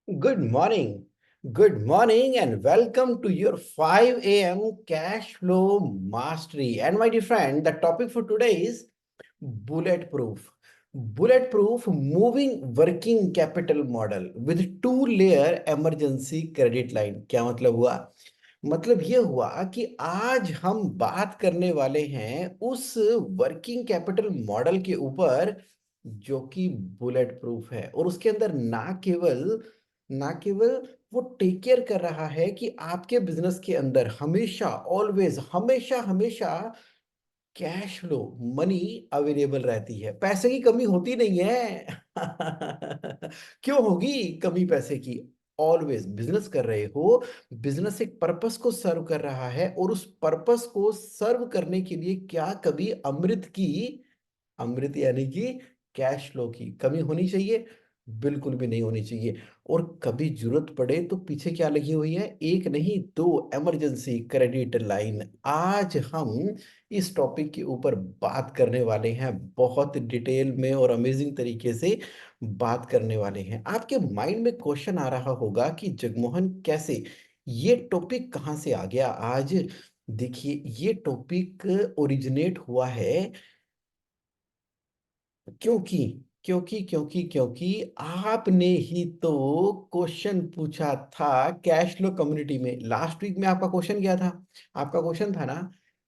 Good morning. Good morning and welcome to your 5 a.m. cash flow mastery. And my dear friend, the topic for today is bulletproof. Bulletproof moving working capital model with two-layer emergency credit line. क्या मतलब हुआ? मतलब ये हुआ कि आज हम बात करने वाले हैं उस वर्किंग कैपिटल मॉडल के ऊपर जो कि बुलेट प्रूफ है और उसके अंदर ना केवल वो टेक केयर कर रहा है कि आपके बिजनेस के अंदर हमेशा ऑलवेज हमेशा हमेशा कैश फ्लो मनी अवेलेबल रहती है, पैसे की कमी होती नहीं है। क्यों होगी कमी पैसे की? ऑलवेज बिजनेस कर रहे हो, बिजनेस एक पर्पस को सर्व कर रहा है और उस पर्पस को सर्व करने के लिए क्या कभी अमृत यानी कि कैश फ्लो की कमी होनी चाहिए? बिल्कुल भी नहीं होनी चाहिए। और कभी जरूरत पड़े तो पीछे क्या लगी हुई है? एक नहीं दो इमरजेंसी क्रेडिट लाइन। आज हम इस टॉपिक के ऊपर बात करने वाले हैं, बहुत डिटेल में और अमेजिंग तरीके से बात करने वाले हैं। आपके माइंड में क्वेश्चन आ रहा होगा कि जगमोहन कैसे, ये टॉपिक कहाँ से आ गया आज? देखिए, ये टॉपिक ओरिजिनेट हुआ है क्योंकि क्योंकि आपने ही तो क्वेश्चन पूछा था कैश फ्लो कम्युनिटी में। लास्ट वीक में आपका क्वेश्चन क्या था? आपका क्वेश्चन था ना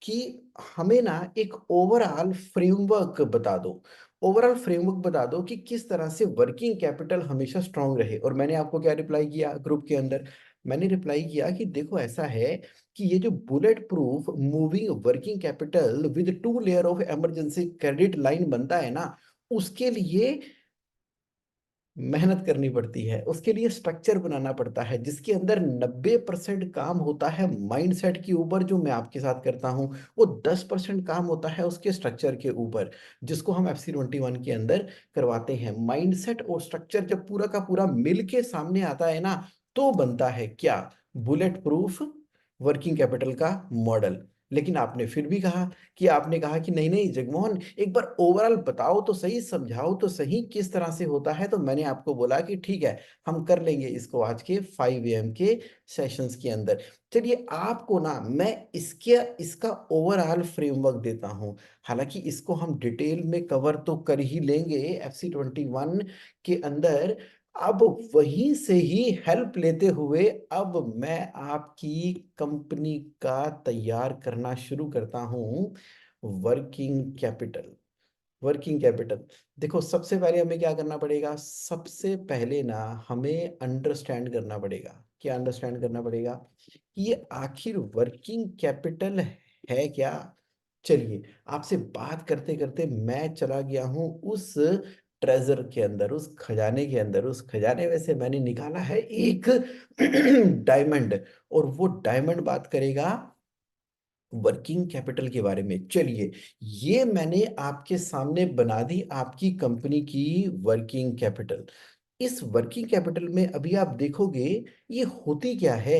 कि हमें ना एक ओवरऑल फ्रेमवर्क बता दो। ओवरऑल फ्रेमवर्क बता दो कि किस तरह से वर्किंग कैपिटल हमेशा स्ट्रांग रहे। और मैंने आपको क्या रिप्लाई किया ग्रुप के अंदर? मैंने रिप्लाई किया कि देखो ऐसा है कि ये जो bullet proof moving working capital with two layer of emergency credit line बनता है ना, उसके लिए मेहनत करनी पड़ती है, उसके लिए स्ट्रक्चर बनाना पड़ता है जिसके अंदर 90% काम होता है माइंडसेट के ऊपर जो मैं आपके साथ करता हूं। वो 10% काम होता है उसके स्ट्रक्चर के ऊपर जिसको हम FC21 के अंदर करवाते हैं। माइंडसेट और स्ट्रक्चर जब पूरा का पूरा मिल के सामने आता है ना, तो बनता है क्या? बुलेट प्रूफ वर्किंग कैपिटल का मॉडल। लेकिन आपने फिर भी कहा कि आपने कहा कि नहीं नहीं जगमोहन, एक बार ओवरऑल बताओ तो सही, समझाओ तो सही किस तरह से होता है। तो मैंने आपको बोला कि ठीक है, हम कर लेंगे इसको आज के 5 AM के सेशंस के अंदर। चलिए आपको ना मैं इसके इसका ओवरऑल फ्रेमवर्क देता हूं। हालांकि इसको हम डिटेल में कवर तो कर ही लेंगे FC21 के अंदर। अब वहीं से ही हेल्प लेते हुए अब मैं आपकी कंपनी का तैयार करना शुरू करता हूं वर्किंग कैपिटल। वर्किंग कैपिटल, देखो सबसे पहले हमें क्या करना पड़ेगा? सबसे पहले ना हमें अंडरस्टैंड करना पड़ेगा। क्या अंडरस्टैंड करना पड़ेगा? कि ये आखिर वर्किंग कैपिटल है क्या? चलिए, आपसे बात करते करते मैं चला गया हूं उस ट्रेजर के अंदर, उस खजाने के अंदर। उस खजाने में से मैंने निकाला है एक डायमंड। और वो डायमंड बात करेगा वर्किंग कैपिटल के बारे में। चलिए, ये मैंने आपके सामने बना दी आपकी कंपनी की वर्किंग कैपिटल। इस वर्किंग कैपिटल में अभी आप देखोगे ये होती क्या है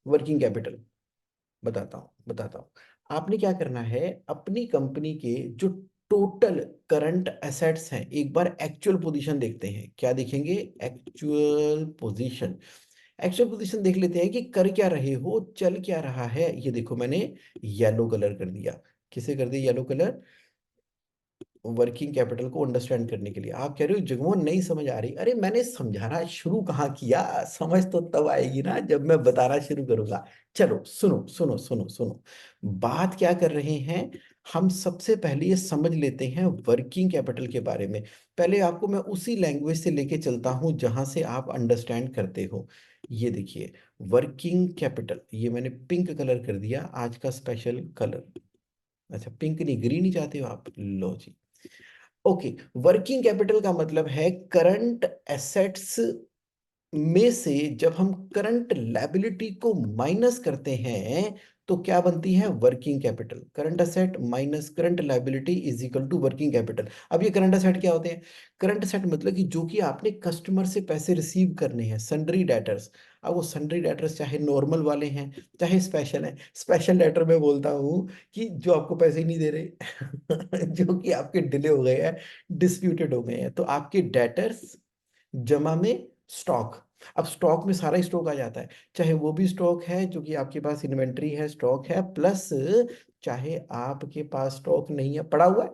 वर्किंग कैपिटल। बताता हूं आपने क्या करना है। अपनी कंपनी के जो टोटल करंट एसेट्स हैं, एक बार एक्चुअल पोजीशन देखते हैं। क्या देखेंगे? Actual position. एक्चुअल पोजीशन देख लेते हैं कि कर क्या रहे हो, चल क्या रहा है। ये देखो मैंने येलो कलर कर दिया। किसे कर दिया येलो कलर? वर्किंग कैपिटल को अंडरस्टैंड करने के लिए। आप कह रहे हो जगमोहन नहीं समझ आ रही। अरे मैंने समझाना शुरू कहाँ किया? समझ तो तब आएगी ना जब मैं बताना शुरू करूंगा। चलो सुनो सुनो सुनो सुनो, बात क्या कर रहे हैं हम? सबसे पहले ये समझ लेते हैं वर्किंग कैपिटल के बारे में। पहले आपको मैं उसी लैंग्वेज से लेके चलता हूं जहां से आप अंडरस्टैंड करते हो। ये देखिए, वर्किंग कैपिटल, ये मैंने पिंक कलर कर दिया आज का स्पेशल कलर। अच्छा, पिंक नहीं ग्रीन ही चाहते हो आप? लो जी। ओके, वर्किंग कैपिटल का मतलब है करंट एसेट्स में से जब हम करंट लायबिलिटी को माइनस करते हैं तो क्या बनती है? Working capital. Current asset minus current liability is equal to working capital. अब ये करंट असेट क्या होते हैं? करंट असेट मतलब कि जो कि आपने कस्टमर से पैसे रिसीव करने हैं, सन्ड्री डेटर्स। अब वो सन्ड्री डेटर्स चाहे नॉर्मल वाले हैं चाहे स्पेशल हैं। स्पेशल डेटर में बोलता हूँ कि जो आपको पैसे ही नहीं दे रहे जो कि आपके डिले हो गए हैं, डिस्प्यूटेड हो गए हैं, तो आपके डेटर्स जमा में स्टॉक। अब स्टॉक में सारा ही स्टॉक आ जाता है, चाहे वो भी स्टॉक है जो कि आपके पास इन्वेंट्री है, स्टॉक है, प्लस चाहे आपके पास स्टॉक नहीं है, पड़ा हुआ है,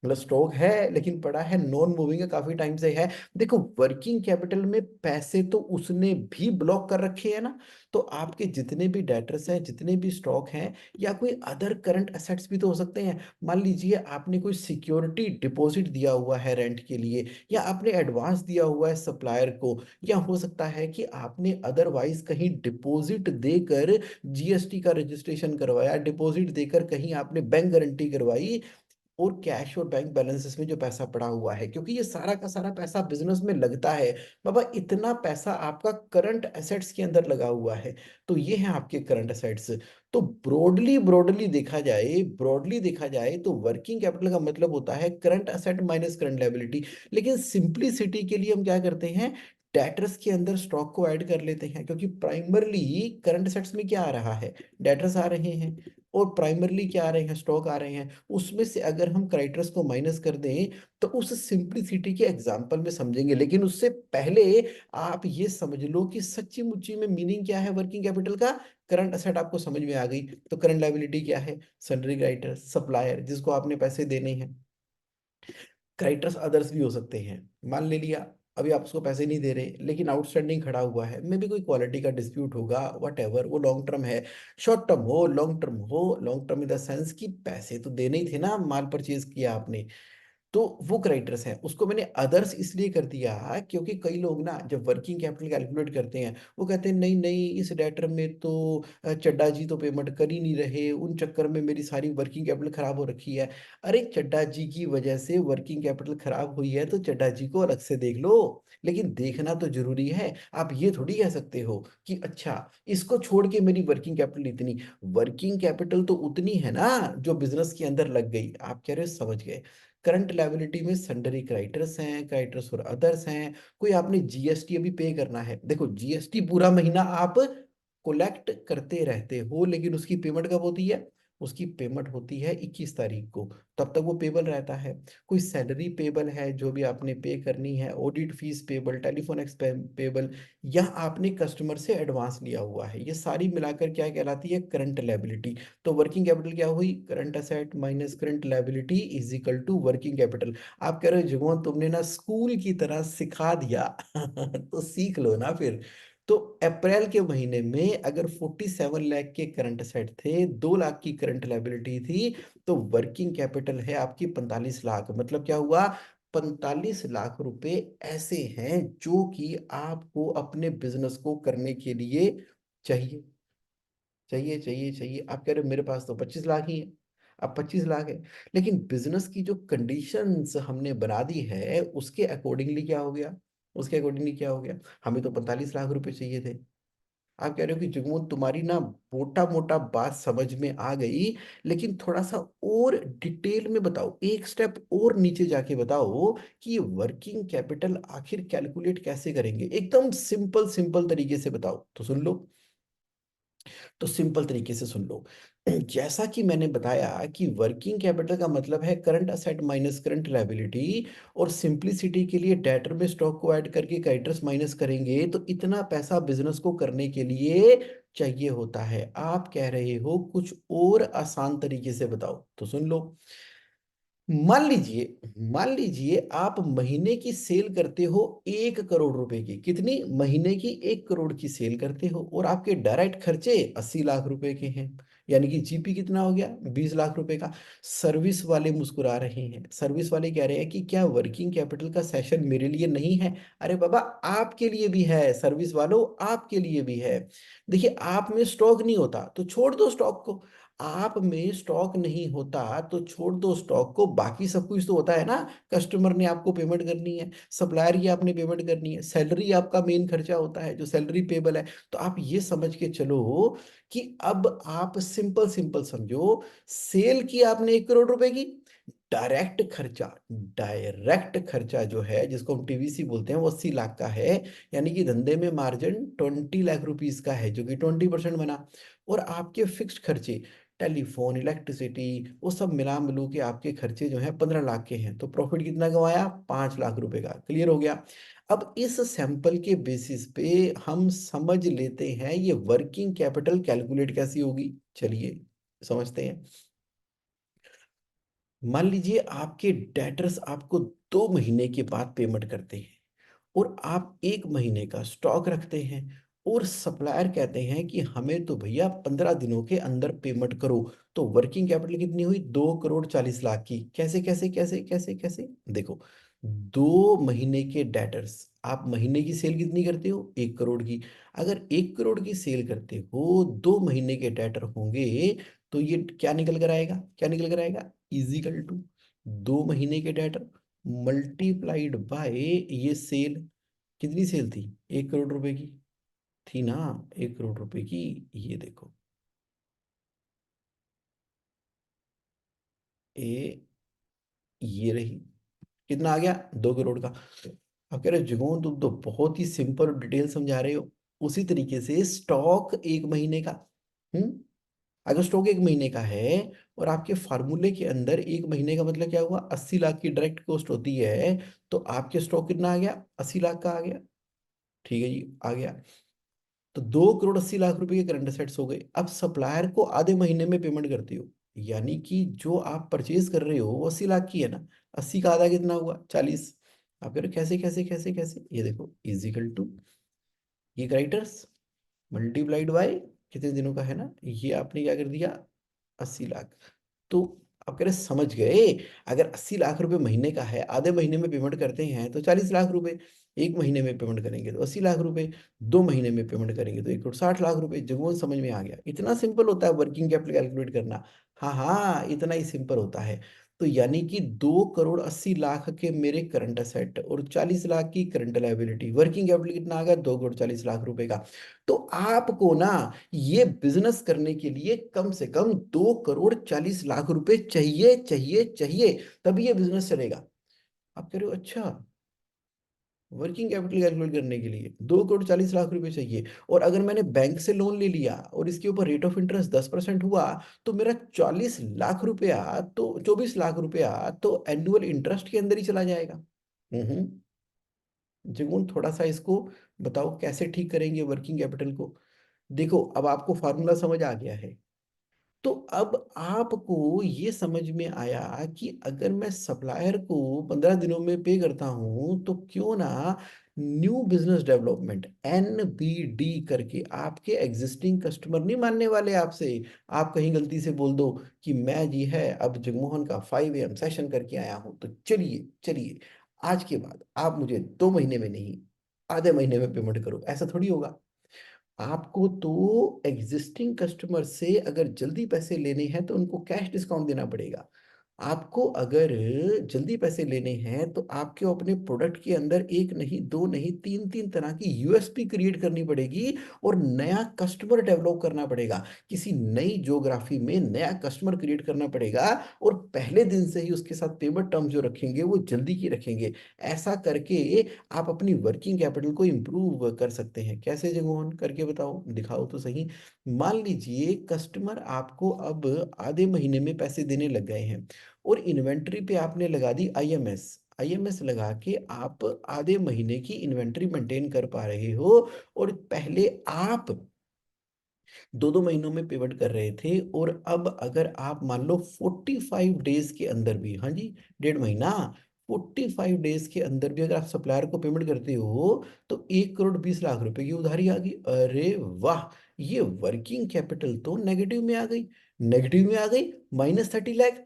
मतलब स्टॉक है लेकिन पड़ा है, नॉन मूविंग है, काफी टाइम से है। देखो वर्किंग कैपिटल में पैसे तो उसने भी ब्लॉक कर रखे हैं ना, तो आपके जितने भी डेटर्स हैं, जितने भी स्टॉक हैं, या कोई अदर करंट असेट्स भी तो हो सकते हैं। मान लीजिए आपने कोई सिक्योरिटी डिपॉजिट दिया हुआ है रेंट के लिए, या आपने एडवांस दिया हुआ है सप्लायर को, या हो सकता है कि आपने अदरवाइज कहीं डिपॉजिट देकर जीएसटी का रजिस्ट्रेशन करवाया, डिपॉजिट देकर कहीं आपने बैंक गारंटी करवाई, और कैश और बैंक बैलेंसेस में जो पैसा पड़ा हुआ है, क्योंकि ये सारा का सारा पैसा बिजनेस में लगता है बाबा, इतना पैसा आपका करंट एसेट्स के अंदर लगा हुआ है, तो ये है आपके करंट एसेट्स। तो ब्रॉडली ब्रॉडली देखा जाए, ब्रॉडली देखा जाए तो वर्किंग कैपिटल का मतलब होता है current asset minus current liability. लेकिन सिंप्लिसिटी के लिए हम क्या करते हैं, डेटर्स के अंदर स्टॉक को ऐड कर लेते हैं, क्योंकि प्राइमरली करंट एसेट्स में क्या आ रहा है, डेटर्स आ रहे हैं, और प्राइमरली क्या आ रहे हैं, स्टॉक आ रहे हैं। उसमें से अगर हम क्राइटर्स को माइनस कर दें तो उस सिंप्लिसिटी के एग्जांपल में समझेंगे, लेकिन उससे पहले आप ये समझ लो कि सच्ची मुच्ची में मीनिंग क्या है वर्किंग कैपिटल का। करंट असेट आपको समझ में आ गई, तो करंट लायबिलिटी क्या है, सन्ड्री क्राइटर, सप्लायर जिसको आपने पैसे देने हैं। क्राइटर्स अदर्स भी हो सकते हैं, मान ले लिया अभी आप उसको पैसे नहीं दे रहे लेकिन आउटस्टैंडिंग खड़ा हुआ है, मे भी कोई क्वालिटी का डिस्प्यूट होगा, वट एवर, वो लॉन्ग टर्म है, शॉर्ट टर्म हो, लॉन्ग टर्म हो, long term in the sense कि पैसे तो देने ही थे ना, माल परचेज किया आपने, तो वो क्राइटर्स हैं। उसको मैंने अदर्स इसलिए कर दिया क्योंकि कई लोग ना जब वर्किंग कैपिटल कैलकुलेट करते हैं, वो कहते हैं नहीं नहीं इस डेटर में तो चड्डा जी तो पेमेंट कर ही नहीं रहे, उन चक्कर में मेरी सारी वर्किंग कैपिटल खराब हो रखी है। अरे चड्डा जी की वजह से वर्किंग कैपिटल खराब हुई है तो चड्डा जी को अलग से देख लो, लेकिन देखना तो जरूरी है। आप ये थोड़ी कह सकते हो कि अच्छा इसको छोड़ के मेरी वर्किंग कैपिटल इतनी, वर्किंग कैपिटल तो उतनी है ना जो बिजनेस के अंदर लग गई। आप कह रहे हो समझ गए, करंट लायबिलिटी में सन्डरी क्राइटर्स हैं, क्राइटर्स और अदर्स हैं, कोई आपने जीएसटी अभी पे करना है, देखो जीएसटी पूरा महीना आप कलेक्ट करते रहते हो, लेकिन उसकी पेमेंट कब होती है, उसकी पेमेंट होती है 21 तारीख को, तब तक वो पेबल रहता है। कोई सैलरी पेबल है जो भी आपने पे करनी है, audit fees payable, telephone expense payable, या आपने कस्टमर से एडवांस लिया हुआ है, ये सारी मिलाकर क्या कहलाती है, करंट लायबिलिटी। तो वर्किंग कैपिटल क्या हुई, current asset minus current liability is equal to working capital. आप कह रहे हो जुगमन तुमने ना स्कूल की तरह सिखा दिया तो सीख लो ना फिर। तो अप्रैल के महीने में अगर 47 लाख के करंट असेट थे, 2 लाख की करंट लायबिलिटी थी, तो वर्किंग कैपिटल है आपकी 45 लाख। मतलब क्या हुआ, 45 लाख रुपए ऐसे हैं जो कि आपको अपने बिजनेस को करने के लिए चाहिए, चाहिए चाहिए चाहिए। आप कह रहे हो मेरे पास तो 25 लाख ही है, अब 25 लाख है, लेकिन बिजनेस की जो कंडीशंस हमने बना दी है उसके अकॉर्डिंगली क्या हो गया, उसके अकॉर्डिंगली क्या हो गया, हमें तो 45 लाख रुपए चाहिए थे। आप कह रहे हो कि जुगमोहन तुम्हारी ना मोटा मोटा बात समझ में आ गई, लेकिन थोड़ा सा और डिटेल में बताओ, एक स्टेप और नीचे जाके बताओ कि ये वर्किंग कैपिटल आखिर कैलकुलेट कैसे करेंगे, एकदम सिंपल सिंपल तरीके से बताओ, तो सुन लो। तो सिंपल तरीके से सुन लो, जैसा कि मैंने बताया कि वर्किंग कैपिटल का मतलब है current asset minus current liability, और सिंप्लिसिटी के लिए डेटर में स्टॉक को ऐड करके क्रेडिटर्स माइनस करेंगे तो इतना पैसा बिजनेस को करने के लिए चाहिए होता है। आप कह रहे हो कुछ और आसान तरीके से बताओ, तो सुन लो। मान लीजिए आप महीने की सेल करते हो 1 करोड़ रुपए की, कितनी, महीने की 1 करोड़ की सेल करते हो, और आपके डायरेक्ट खर्चे 80 लाख रुपए के हैं, यानी कि जीपी कितना हो गया, 20 लाख रुपए का। सर्विस वाले मुस्कुरा रहे हैं, सर्विस वाले कह रहे हैं कि क्या वर्किंग कैपिटल का सेशन मेरे लिए नहीं है। अरे बाबा आपके लिए भी है, सर्विस वालों आपके लिए भी है। देखिए आप में स्टॉक नहीं होता तो छोड़ दो स्टॉक को, आप में स्टॉक नहीं होता तो छोड़ दो स्टॉक को, बाकी सब कुछ तो होता है ना। कस्टमर ने आपको पेमेंट करनी है, सप्लायर की आपने पेमेंट करनी है, सैलरी आपका मेन खर्चा होता है जो सैलरी पेबल है। तो आप ये समझ के चलो कि अब आप सिंपल सिंपल समझो, सेल की आपने 1 करोड़ रुपए की, डायरेक्ट खर्चा, डायरेक्ट खर्चा जो है जिसको हम टीवीसी बोलते हैं वो 80 लाख का है, यानी कि धंधे में मार्जिन 20 लाख रुपीज का है जो कि 20% बना। और आपके फिक्स्ड खर्चे, टेलीफोन, इलेक्ट्रिसिटी, वो सब मिला मिलू के आपके खर्चे जो हैं 15 लाख के हैं, तो प्रॉफिट कितना कमाया, 5 लाख रुपए का। क्लियर हो गया। अब इस सैंपल के बेसिस पे हम समझ लेते हैं ये वर्किंग कैपिटल कैलकुलेट कैसी होगी। चलिए समझते हैं। मान लीजिए आपके डेटर्स आपको 2 महीने के बाद पेमेंट करते हैं और आप 1 महीने का स्टॉक रखते हैं और सप्लायर कहते हैं कि हमें तो भैया 15 दिनों के अंदर पेमेंट करो। तो वर्किंग कैपिटल कितनी हुई? 2 करोड़ 40 लाख की। कैसे कैसे कैसे कैसे कैसे? देखो, 2 महीने के डेटर्स, आप महीने की सेल कितनी करते हो? 1 करोड़ की। अगर 1 करोड़ की सेल करते हो, 2 महीने के डेटर होंगे, तो ये क्या निकल कर आएगा? क्या निकल कर आएगा? इजिकल टू 2 महीने के डेटर मल्टीप्लाइड बाय ये सेल। कितनी सेल थी? 1 करोड़ रुपए की थी ना? 1 करोड़ रुपए की। ये देखो, ए ये रही। कितना आ गया? 2 करोड़ का। अब कह रहे हो जुगोन तुम तो बहुत ही सिंपल और डिटेल समझा रहे हो। उसी तरीके से स्टॉक 1 महीने का। हम्म अगर स्टॉक 1 महीने का है और आपके फार्मूले के अंदर 1 महीने का मतलब क्या हुआ? 80 लाख की डायरेक्ट कॉस्ट होती है। तो आपके स्टॉक कितना आ गया? 80 लाख का आ गया। ठीक है जी, आ गया। तो 2 करोड़ 80 लाख रुपए के करंट असेट्स हो गए। अब सप्लायर को आधे महीने में पेमेंट करते हो, यानी कि जो आप परचेज कर रहे हो वो 80 लाख की है ना? 80 का आधा कितना हुआ? 40। आप कह रहे हो कैसे कैसे कैसे कैसे? ये देखो, इजिकल टू ये क्राइटर्स मल्टीप्लाइड बाय कितने दिनों का है ना, ये आपने क्या कर दिया? 80 लाख। तो आप कह रहे समझ गए। अगर 80 लाख रुपए महीने का है, आधे महीने में पेमेंट करते हैं तो 40 लाख रुपए। 1 महीने में पेमेंट करेंगे तो 80 लाख रुपए। 2 महीने में पेमेंट करेंगे तो 1 करोड़ 60 लाख रुपए। जगमोहन समझ में आ गया? इतना सिंपल होता है वर्किंग कैपिटल कैलकुलेट करना। हाँ हाँ, इतना ही सिंपल होता है। तो यानी कि 2 करोड़ 80 लाख के मेरे करंट असेट और 40 लाख की करंट लायबिलिटी, वर्किंग कैपिटल कितना आ गया? 2 करोड़ 40 लाख रुपए का। तो आपको ना ये बिजनेस करने के लिए कम से कम 2 करोड़ 40 लाख रुपए चाहिए चाहिए चाहिए, तभी ये बिजनेस चलेगा। आप कह रहे हो अच्छा, वर्किंग कैपिटल कैलकुलेट करने के लिए 2 करोड़ 40 लाख रुपए चाहिए, और अगर मैंने बैंक से लोन ले लिया और इसके ऊपर रेट ऑफ इंटरेस्ट 10% हुआ, तो मेरा 40 लाख रुपया, तो 24 लाख रुपया तो एनुअल इंटरेस्ट के अंदर ही चला जाएगा। हम्म जगून थोड़ा सा इसको बताओ कैसे ठीक करेंगे वर्किंग कैपिटल को। देखो, अब आपको फार्मूला समझ आ गया है। तो अब आपको ये समझ में आया कि अगर मैं सप्लायर को 15 दिनों में पे करता हूं, तो क्यों ना न्यू बिजनेस डेवलपमेंट NBD करके, आपके एग्जिस्टिंग कस्टमर नहीं मानने वाले आपसे। आप कहीं गलती से बोल दो कि मैं जी है अब जगमोहन का 5 AM सेशन करके आया हूं, तो चलिए चलिए, आज के बाद आप मुझे 2 महीने में नहीं, आधे महीने में पेमेंट करो। ऐसा थोड़ी होगा। आपको तो एग्जिस्टिंग कस्टमर से अगर जल्दी पैसे लेने हैं तो उनको कैश डिस्काउंट देना पड़ेगा। आपको अगर जल्दी पैसे लेने हैं तो आपके अपने प्रोडक्ट के अंदर एक नहीं, दो नहीं, तीन तीन तरह की USP क्रिएट करनी पड़ेगी और नया कस्टमर डेवलप करना पड़ेगा। किसी नई ज्योग्राफी में नया कस्टमर क्रिएट करना पड़ेगा और पहले दिन से ही उसके साथ पेमेंट टर्म्स जो रखेंगे वो जल्दी की रखेंगे। ऐसा करके आप अपनी वर्किंग कैपिटल को इम्प्रूव कर सकते हैं। कैसे जगमोहन? करके बताओ, दिखाओ तो सही। मान लीजिए कस्टमर आपको अब आधे महीने में पैसे देने लग गए हैं और इन्वेंट्री पे आपने लगा दी IMS। IMS लगा के आप आधे महीने की इन्वेंट्री मेंटेन कर पा रहे हो, और पहले आप 2-2 महीनों में पिवट कर रहे थे, और अब अगर आप मान लो 45 डेज के अंदर भी, हाँ जी, 1.5 महीना, 45 डेज के अंदर भी अगर आप सप्लायर को पेमेंट करते हो, तो 1 करोड़ 20 लाख रुपए की उधारी आ गई। अरे वाह, ये वर्किंग कैपिटल तो नेगेटिव में आ गई। नेगेटिव में आ गई, -30 लाख।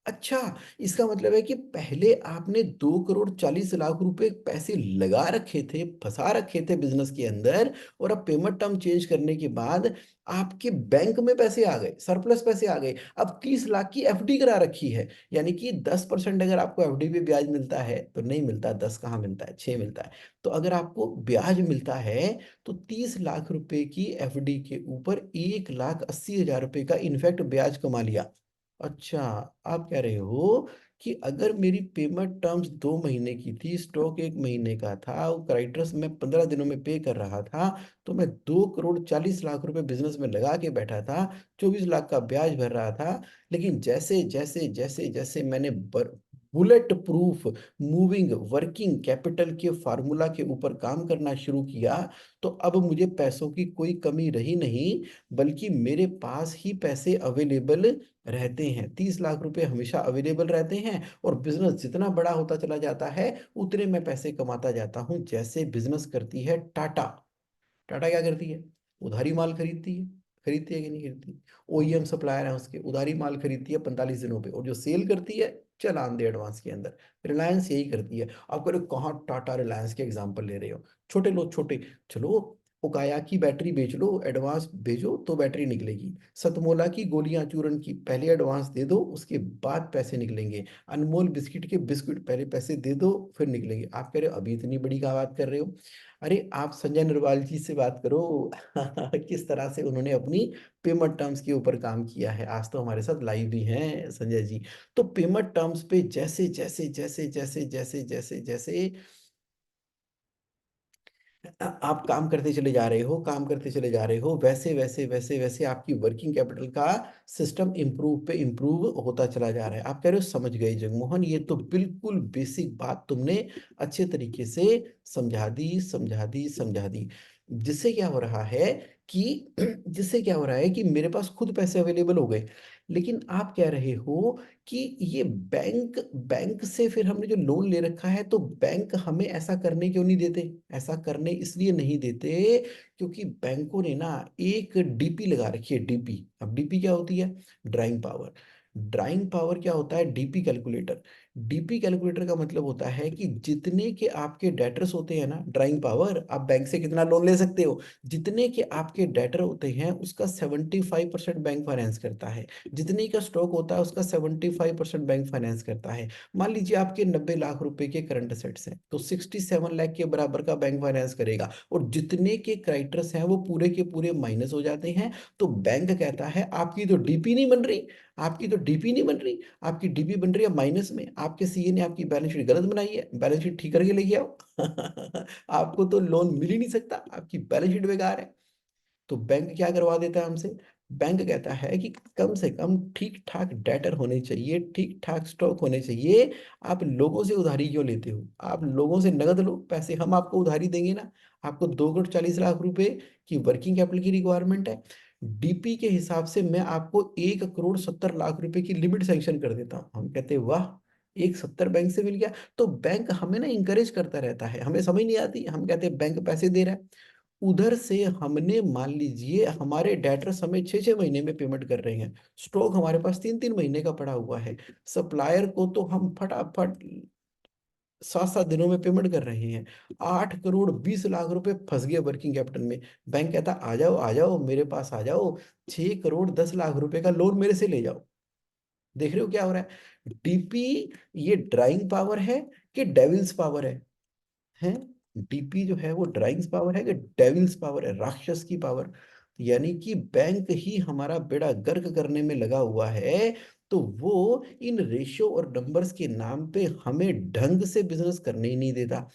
अच्छा, इसका मतलब है कि पहले आपने 2 करोड़ 40 लाख रुपए पैसे लगा रखे थे, फंसा रखे थे बिजनेस के अंदर, और अब पेमेंट टर्म चेंज करने के बाद आपके बैंक में पैसे आ गए, सरप्लस पैसे आ गए। अब 30 लाख की FD करा रखी है, यानी कि 10% अगर आपको FD पे ब्याज मिलता है, तो नहीं मिलता, 10 कहाँ मिलता है, 6 मिलता है। तो अगर आपको ब्याज मिलता है तो 30 लाख रुपए की FD के ऊपर 1,80,000 रुपए का इनफैक्ट ब्याज कमा लिया। अच्छा, आप कह रहे हो कि अगर मेरी पेमेंट टर्म्स 2 महीने की थी, स्टॉक 1 महीने का था, वो क्राइटर्स मैं 15 दिनों में पे कर रहा था, तो मैं 2 करोड़ 40 लाख रुपए बिजनेस में लगा के बैठा था, 24 लाख का ब्याज भर रहा था। लेकिन जैसे जैसे जैसे जैसे मैंने bullet proof moving working capital के फार्मूला के ऊपर काम करना शुरू किया, तो अब मुझे पैसों की कोई कमी रही नहीं, बल्कि मेरे पास ही पैसे अवेलेबल रहते हैं। 30 लाख रुपए हमेशा अवेलेबल रहते हैं, और बिजनेस जितना बड़ा होता चला जाता है उतने मैं पैसे कमाता जाता हूँ। जैसे बिजनेस करती है टाटा। टाटा क्या करती है? उधारी माल खरीदती है। खरीदती है कि नहीं खरीदती? ओईएम सप्लायर है उसके, उधारी माल खरीदती है 45 दिनों पे, और जो सेल करती है चलान दे एडवांस के अंदर। रिलायंस यही करती है। आप कह रहे हो कहाँ टाटा रिलायंस के एग्जांपल ले रहे हो? छोटे लो छोटे, चलो उकाया की बैटरी बेच लो, एडवांस भेजो तो बैटरी निकलेगी। सतमोला की गोलियां चूरन की पहले एडवांस दे दो, उसके बाद पैसे निकलेंगे। अनमोल बिस्किट के बिस्कुट पहले पैसे दे दो फिर निकलेंगे। आप कह रहे हो अभी इतनी बड़ी क्या बात कर रहे हो? अरे आप संजय नरवाल जी से बात करो। किस तरह से उन्होंने अपनी पेमेंट टर्म्स के ऊपर काम किया है, आज तो हमारे साथ लाइव भी हैं संजय जी। तो पेमेंट टर्म्स पे जैसे जैसे जैसे जैसे जैसे जैसे जैसे आप काम करते चले जा रहे हो, काम करते चले जा रहे हो, वैसे वैसे वैसे वैसे आपकी वर्किंग कैपिटल का सिस्टम इम्प्रूव पे इम्प्रूव होता चला जा रहा है। आप कह रहे हो समझ गए जगमोहन, ये तो बिल्कुल बेसिक बात तुमने अच्छे तरीके से समझा दी समझा दी समझा दी। जिससे क्या हो रहा है कि जिससे क्या हो रहा है कि मेरे पास खुद पैसे अवेलेबल हो गए। लेकिन आप कह रहे हो कि ये बैंक बैंक से फिर हमने जो लोन ले रखा है, तो बैंक हमें ऐसा करने क्यों नहीं देते? ऐसा करने इसलिए नहीं देते क्योंकि बैंकों ने ना एक डीपी लगा रखी है। डीपी, अब डीपी क्या होती है? Drawing power. ड्राइंग पावर क्या होता है? DP calculator. डीपी कैलकुलेटर का मतलब होता है कि जितने के आपके डेटर्स होते हैं ना, ड्राइंग पावर, आप बैंक से कितना लोन ले सकते हो, जितने के आपके डेटर होते हैं उसका 75% बैंक फाइनेंस करता है। जितने का स्टॉक होता है उसका 75% बैंक फाइनेंस करता है। मान लीजिए आपके 90 लाख रुपए के करंट असेट्स हैं, तो 67 लाख के बराबर का बैंक फाइनेंस करेगा, और जितने के क्राइटर्स हैं वो पूरे के पूरे माइनस हो जाते हैं। तो बैंक कहता है आपकी तो डीपी नहीं बन रही, आपकी तो डीपी नहीं बन रही, आपकी डीपी बन रही है माइनस में, आपके सीए ने आपकी बैलेंस शीट गलत बनाई है, बैलेंस शीट ठीक करके लेके आओ। आपको तो लोन मिल ही नहीं सकता, आपकी बैलेंस शीट बेकार है। तो बैंक क्या करवा देता है हमसे? बैंक कहता है कि कम से कम ठीक ठाक डेटर होने चाहिए, ठीक ठाक स्टॉक होने चाहिए। आप लोगों से उधारी क्यों लेते हो? आप लोगों से नगद लो पैसे, हम आपको उधारी देंगे ना। आपको 2 करोड़ 40 लाख रुपए की वर्किंग कैपिटल की रिक्वायरमेंट है, डीपी के हिसाब से मैं आपको 1 करोड़ 70 लाख रुपए की लिमिट सैंक्शन कर देता हूँ। हम कहते हैं वाह, एक 70 बैंक से मिल गया। तो बैंक हमें ना इंकरेज करता रहता है, हमें समझ नहीं आती, हम कहते हैं बैंक पैसे दे रहा है। उधर से हमने मान लीजिए हमारे डेटर्स हमें 6 6 महीने में पेमेंट कर रहे हैं, स्टॉक हमारे पास 3 3 महीने का पड़ा हुआ है, सप्लायर को तो हम फटाफट 7 7 दिनों में पेमेंट कर रहे हैं। 8 करोड़ 20 लाख रुपए फंस गए वर्किंग कैपिटल में। बैंक कहता आ जाओ मेरे पास आ जाओ, 6 करोड़ 10 लाख रुपए का लोन मेरे से ले जाओ। देख रहे हो क्या हो रहा है? डीपी ये ड्राइंग पावर है कि डेविल्स पावर है? डीपी जो है वो ड्राइंग्स पावर है कि डेविल्स पावर है, राक्षस की पावर? यानी कि बैंक ही हमारा बेड़ा गर्क करने में लगा हुआ है। तो वो इन रेशियो और नंबर्स के नाम पे हमें ढंग से बिजनेस करने ही नहीं देता,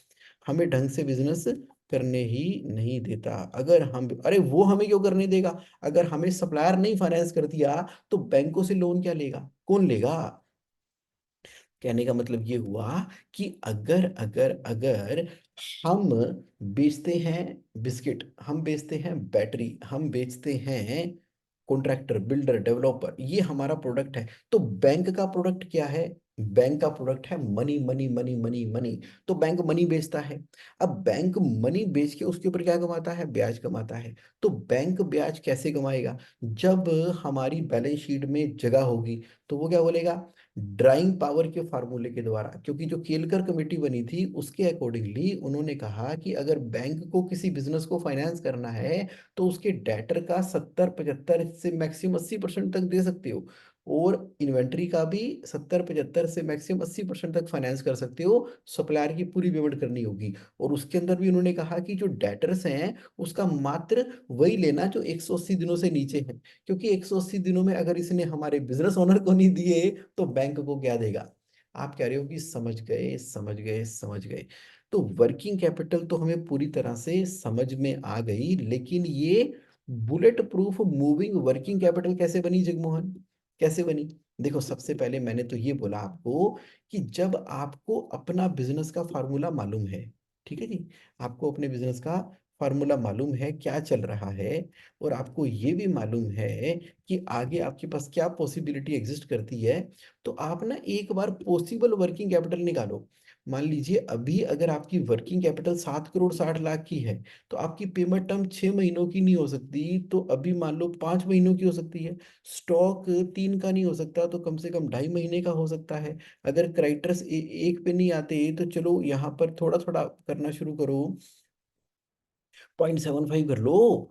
हमें ढंग से बिजनेस करने ही नहीं देता। अगर हम, अरे वो हमें क्यों करने देगा? अगर हमें सप्लायर नहीं फाइनेंस कर दिया तो बैंकों से लोन क्या लेगा, कौन लेगा? कहने का मतलब ये हुआ कि अगर अगर अगर हम बेचते हैं बिस्किट, हम बेचते हैं बैटरी, हम बेचते हैं कॉन्ट्रैक्टर बिल्डर डेवलपर, ये हमारा प्रोडक्ट है। तो बैंक का प्रोडक्ट क्या है? बैंक का प्रोडक्ट है money money money money money. तो बैंक मनी बेचता है। अब बैंक मनी बेच के उसके ऊपर क्या कमाता है? ब्याज कमाता है। तो बैंक ब्याज कैसे कमाएगा? जब हमारी बैलेंस शीट में जगह होगी तो वो क्या बोलेगा? ड्राइंग पावर के फार्मूले के द्वारा, क्योंकि जो केलकर कमेटी बनी थी उसके अकॉर्डिंगली उन्होंने कहा कि अगर बैंक को किसी बिजनेस को फाइनेंस करना है तो उसके डेटर का 70 75 से मैक्सिमम 80% तक दे सकते हो, और इन्वेंट्री का भी 70 75 से मैक्सिमम 80% तक फाइनेंस कर सकते हो। सप्लायर की पूरी पेमेंट करनी होगी। और उसके अंदर भी उन्होंने कहा कि जो डेटर्स हैं उसका मात्र वही लेना जो 180 दिनों से नीचे है, क्योंकि 180 दिनों में अगर इसने हमारे बिजनेस ओनर को नहीं दिए तो बैंक को क्या देगा? आप कह रहे हो कि समझ गए समझ गए समझ गए। तो वर्किंग कैपिटल तो हमें पूरी तरह से समझ में आ गई, लेकिन ये bullet proof moving working capital कैसे बनी जगमोहन? कैसे बनी? देखो सबसे पहले मैंने तो ये बोला आपको कि जब आपको अपना बिजनेस का फार्मूला मालूम है, ठीक है जी, आपको अपने बिजनेस का फार्मूला मालूम है क्या चल रहा है, और आपको ये भी मालूम है कि आगे आपके पास क्या पॉसिबिलिटी एग्जिस्ट करती है, तो आप ना एक बार पॉसिबल वर्किंग कैपिटल निकालो। मान लीजिए अभी अगर आपकी वर्किंग कैपिटल 7 करोड़ 60 लाख की है, तो आपकी पेमेंट टर्म 6 महीनों की नहीं हो सकती, तो अभी मान लो 5 महीनों की हो सकती है। स्टॉक 3 का नहीं हो सकता तो कम से कम 2.5 महीने का हो सकता है। अगर क्राइटर्स एक पे नहीं आते तो चलो यहाँ पर थोड़ा थोड़ा करना शुरू करो, 0.75 कर लो,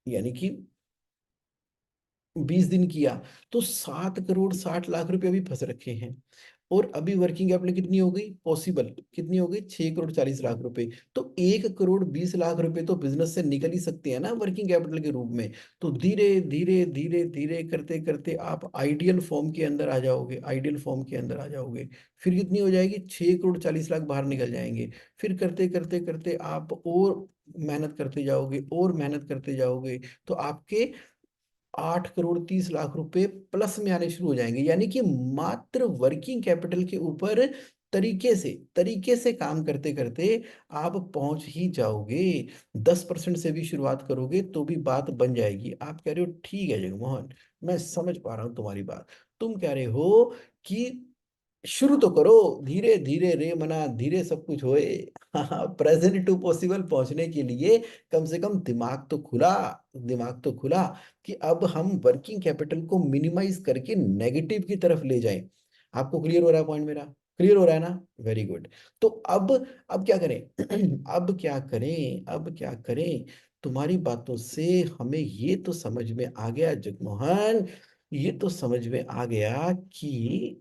यानी कि 20 दिन किया, तो 7 करोड़ 60 लाख रुपए अभी फंस रखे हैं। और अभी वर्किंग कैपिटल कितनी हो गई पॉसिबल, कितनी हो गई 6 करोड़ 40 लाख रुपए। तो 1 करोड़ 20 लाख रुपए तो बिजनेस से निकल ही सकते हैं ना वर्किंग कैपिटल के रूप में। तो धीरे धीरे धीरे धीरे करते करते आप आइडियल फॉर्म के अंदर आ जाओगे, आइडियल फॉर्म के अंदर आ जाओगे। फिर कितनी हो जाएगी, 6 करोड़ 40 लाख बाहर निकल जाएंगे। फिर करते करते करते आप और मेहनत करते जाओगे और मेहनत करते जाओगे, तो आपके 8 करोड़ 30 लाख रुपए प्लस में आने शुरू हो जाएंगे। यानी कि मात्र वर्किंग कैपिटल के ऊपर तरीके से काम करते करते आप पहुंच ही जाओगे। 10% से भी शुरुआत करोगे तो भी बात बन जाएगी। आप कह रहे हो ठीक है जगमोहन, मैं समझ पा रहा हूं तुम्हारी बात। तुम कह रहे हो कि शुरू तो करो, धीरे धीरे रे मना धीरे सब कुछ होए। हाँ, प्रेजेंट टू पॉसिबल पहुंचने के लिए कम से कम दिमाग तो खुला, दिमाग तो खुला कि अब हम वर्किंग कैपिटल को मिनिमाइज करके नेगेटिव की तरफ ले जाएं। आपको क्लियर हो रहा है पॉइंट मेरा, क्लियर हो रहा है ना, वेरी गुड। तो अब क्या करें अब क्या करें, अब क्या करें, तुम्हारी बातों से हमें ये तो समझ में आ गया जगमोहन, ये तो समझ में आ गया कि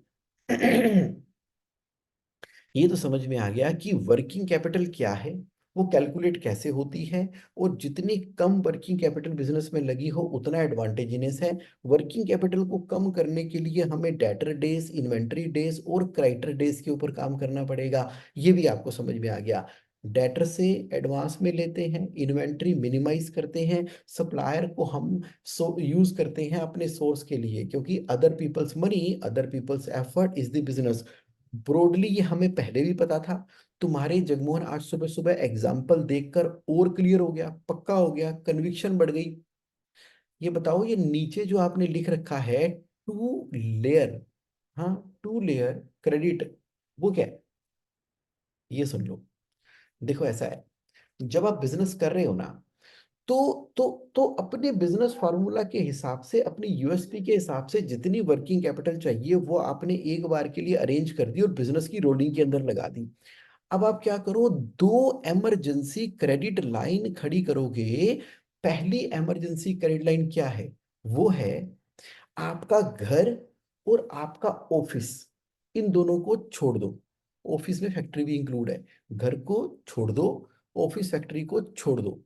ये तो समझ में आ गया कि वर्किंग कैपिटल क्या है, वो कैलकुलेट कैसे होती है, और जितनी कम वर्किंग कैपिटल बिजनेस में लगी हो उतना एडवांटेजियस है। वर्किंग कैपिटल को कम करने के लिए हमें डेटर डेज, इन्वेंट्री डेज और क्रेडिटर डेज के ऊपर काम करना पड़ेगा। ये भी आपको समझ में आ गया। डेटर से एडवांस में लेते हैं, इन्वेंट्री मिनिमाइज करते हैं, सप्लायर को हम यूज करते हैं अपने सोर्स के लिए, क्योंकि other people's money, other people's effort is the business. Broadly ये हमें पहले भी पता था। तुम्हारे जगमोहन आज सुबह सुबह एग्जाम्पल देखकर और क्लियर हो गया, पक्का हो गया, कन्विक्शन बढ़ गई। ये बताओ, ये नीचे जो आपने लिख रखा है टू लेयर, हाँ, टू लेयर क्रेडिट, वो क्या है, ये सुन लो। देखो ऐसा है, जब आप बिजनेस कर रहे हो ना, तो तो अपने बिजनेस फार्मूला के हिसाब से, अपनी यूएसपी के हिसाब से जितनी वर्किंग कैपिटल चाहिए वो आपने एक बार के लिए अरेंज कर दी और बिजनेस की रोलिंग के अंदर लगा दी। अब आप क्या करो, दो इमरजेंसी क्रेडिट लाइन खड़ी करोगे। पहली इमरजेंसी क्रेडिट लाइन क्या है, वो है आपका घर और आपका ऑफिस, इन दोनों को छोड़ दो। ऑफिस में फैक्ट्री भी इंक्लूड है, घर को छोड़ दो, ऑफिस फैक्ट्री को छोड़ दो।